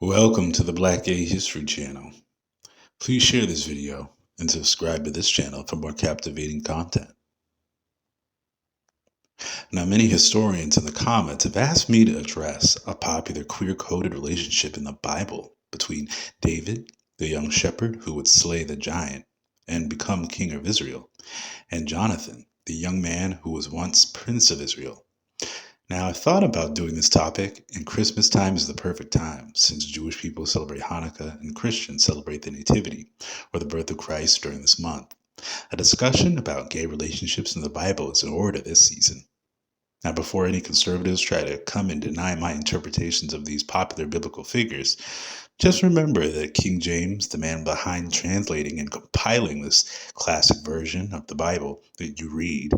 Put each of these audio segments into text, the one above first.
Welcome to the Black Gay History Channel. Please share this video and subscribe to this channel for more captivating content. Now, many historians in the comments have asked me to address a popular queer-coded relationship in the Bible between David, the young shepherd who would slay the giant and become king of Israel, and Jonathan, the young man who was once prince of Israel. Now, I thought about doing this topic, and Christmas time is the perfect time, since Jewish people celebrate Hanukkah and Christians celebrate the Nativity, or the birth of Christ, during this month. A discussion about gay relationships in the Bible is in order this season. Now, before any conservatives try to come and deny my interpretations of these popular biblical figures, just remember that King James, the man behind translating and compiling this classic version of the Bible that you read,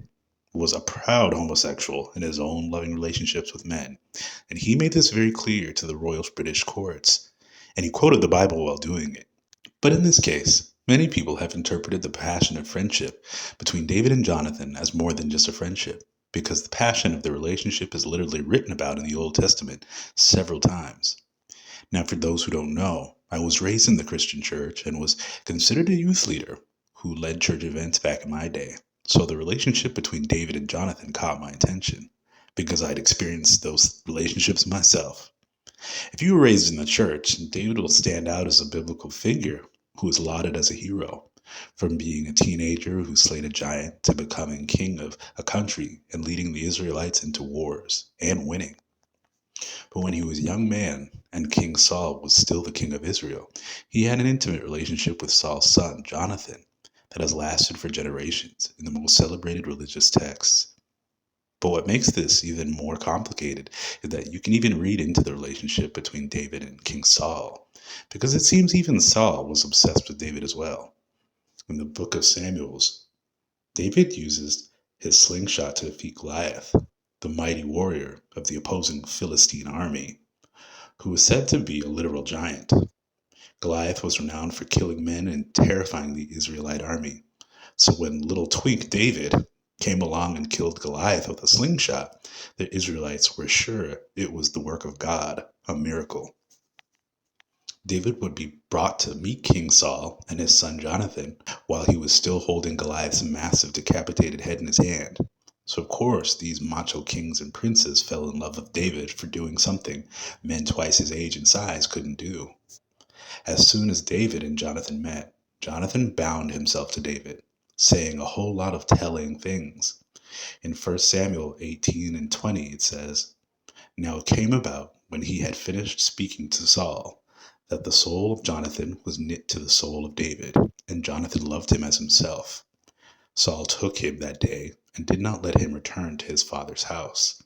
was a proud homosexual in his own loving relationships with men, and he made this very clear to the royal British courts, and he quoted the Bible while doing it. But in this case, many people have interpreted the passionate friendship between David and Jonathan as more than just a friendship, because the passion of the relationship is literally written about in the Old Testament several times. Now, for those who don't know, I was raised in the Christian church and was considered a youth leader who led church events back in my day. So the relationship between David and Jonathan caught my attention because I'd experienced those relationships myself. If you were raised in the church, David will stand out as a biblical figure who is lauded as a hero, from being a teenager who slayed a giant to becoming king of a country and leading the Israelites into wars and winning. But when he was a young man and King Saul was still the king of Israel, he had an intimate relationship with Saul's son, Jonathan, that has lasted for generations in the most celebrated religious texts. But what makes this even more complicated is that you can even read into the relationship between David and King Saul, because it seems even Saul was obsessed with David as well. In the book of Samuel's, David uses his slingshot to defeat Goliath, the mighty warrior of the opposing Philistine army, who was said to be a literal giant. Goliath was renowned for killing men and terrifying the Israelite army. So when little twink David came along and killed Goliath with a slingshot, the Israelites were sure it was the work of God, a miracle. David would be brought to meet King Saul and his son Jonathan while he was still holding Goliath's massive decapitated head in his hand. So of course, these macho kings and princes fell in love with David for doing something men twice his age and size couldn't do. As soon as David and Jonathan met, Jonathan bound himself to David, saying a whole lot of telling things. In 1 Samuel 18 and 20, it says, "Now it came about, when he had finished speaking to Saul, that the soul of Jonathan was knit to the soul of David, and Jonathan loved him as himself. Saul took him that day and did not let him return to his father's house.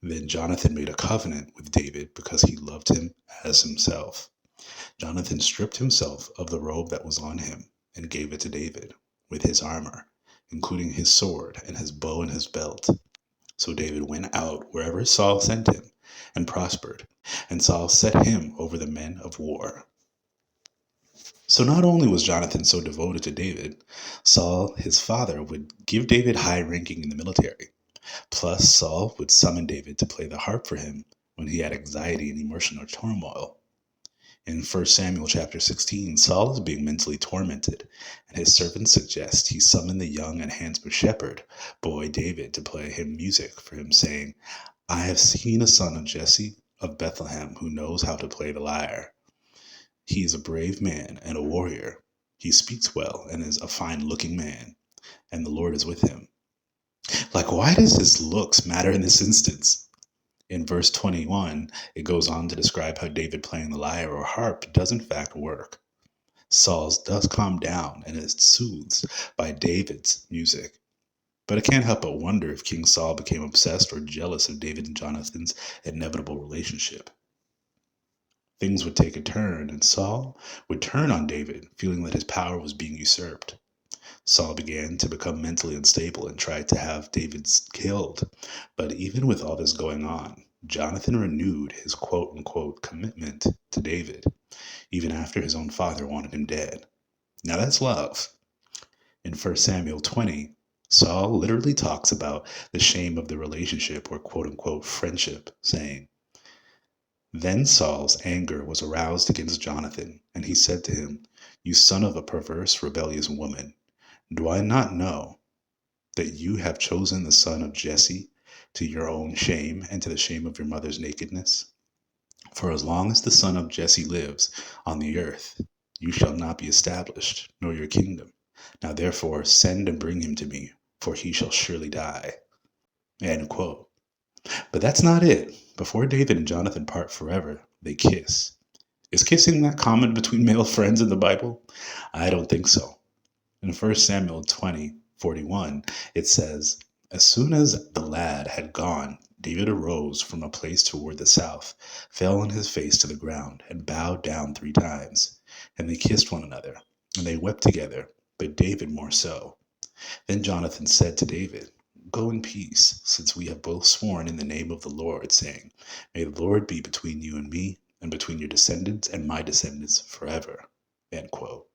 Then Jonathan made a covenant with David because he loved him as himself. Jonathan stripped himself of the robe that was on him and gave it to David, with his armor, including his sword and his bow and his belt. So David went out wherever Saul sent him and prospered, and Saul set him over the men of war." So not only was Jonathan so devoted to David, Saul, his father, would give David high ranking in the military. Plus, Saul would summon David to play the harp for him when he had anxiety and emotional turmoil. In 1 Samuel chapter 16, Saul is being mentally tormented, and his servants suggest he summon the young and handsome shepherd boy David to play him music for him, saying, "I have seen a son of Jesse of Bethlehem who knows how to play the lyre. He is a brave man and a warrior. He speaks well and is a fine-looking man, and the Lord is with him." Like, why does his looks matter in this instance? In verse 21, it goes on to describe how David playing the lyre or harp does in fact work. Saul's does calm down and is soothed by David's music. But I can't help but wonder if King Saul became obsessed or jealous of David and Jonathan's inevitable relationship. Things would take a turn, and Saul would turn on David, feeling that his power was being usurped. Saul began to become mentally unstable and tried to have David killed. But even with all this going on, Jonathan renewed his quote-unquote commitment to David, even after his own father wanted him dead. Now that's love. In 1 Samuel 20, Saul literally talks about the shame of the relationship or quote-unquote friendship, saying, Then Saul's anger was aroused against Jonathan, and he said to him, "You son of a perverse, rebellious woman, do I not know that you have chosen the son of Jesse to your own shame and to the shame of your mother's nakedness? For as long as the son of Jesse lives on the earth, you shall not be established, nor your kingdom. Now therefore send and bring him to me, for he shall surely die." End quote. But that's not it. Before David and Jonathan part forever, they kiss. Is kissing that common between male friends in the Bible? I don't think so. In 1 Samuel 20:41, it says, "As soon as the lad had gone, David arose from a place toward the south, fell on his face to the ground, and bowed down 3 times. And they kissed one another, and they wept together, but David more so. Then Jonathan said to David, 'Go in peace, since we have both sworn in the name of the Lord, saying, May the Lord be between you and me, and between your descendants and my descendants forever.'" End quote.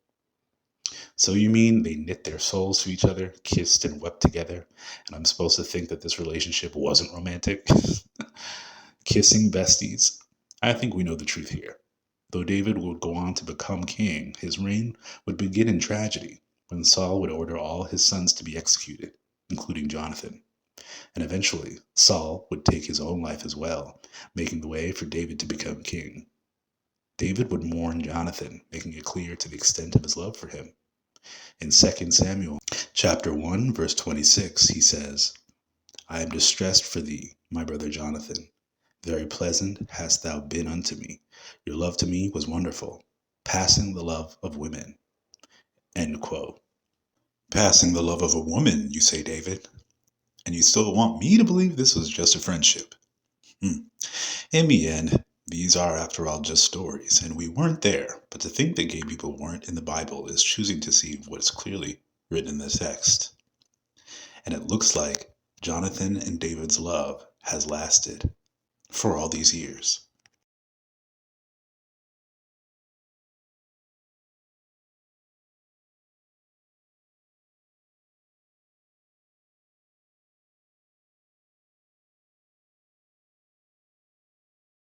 So you mean they knit their souls to each other, kissed and wept together, and I'm supposed to think that this relationship wasn't romantic? Kissing besties? I think we know the truth here. Though David would go on to become king, his reign would begin in tragedy when Saul would order all his sons to be executed, including Jonathan. And eventually, Saul would take his own life as well, making the way for David to become king. David would mourn Jonathan, making it clear to the extent of his love for him. In 2 Samuel chapter 1, verse 26, he says, "I am distressed for thee, my brother Jonathan. Very pleasant hast thou been unto me. Your love to me was wonderful, passing the love of women." End quote. Passing the love of a woman, you say, David? And you still want me to believe this was just a friendship? In the end, these are, after all, just stories, and we weren't there. But to think that gay people weren't in the Bible is choosing to see what is clearly written in the text. And it looks like Jonathan and David's love has lasted for all these years.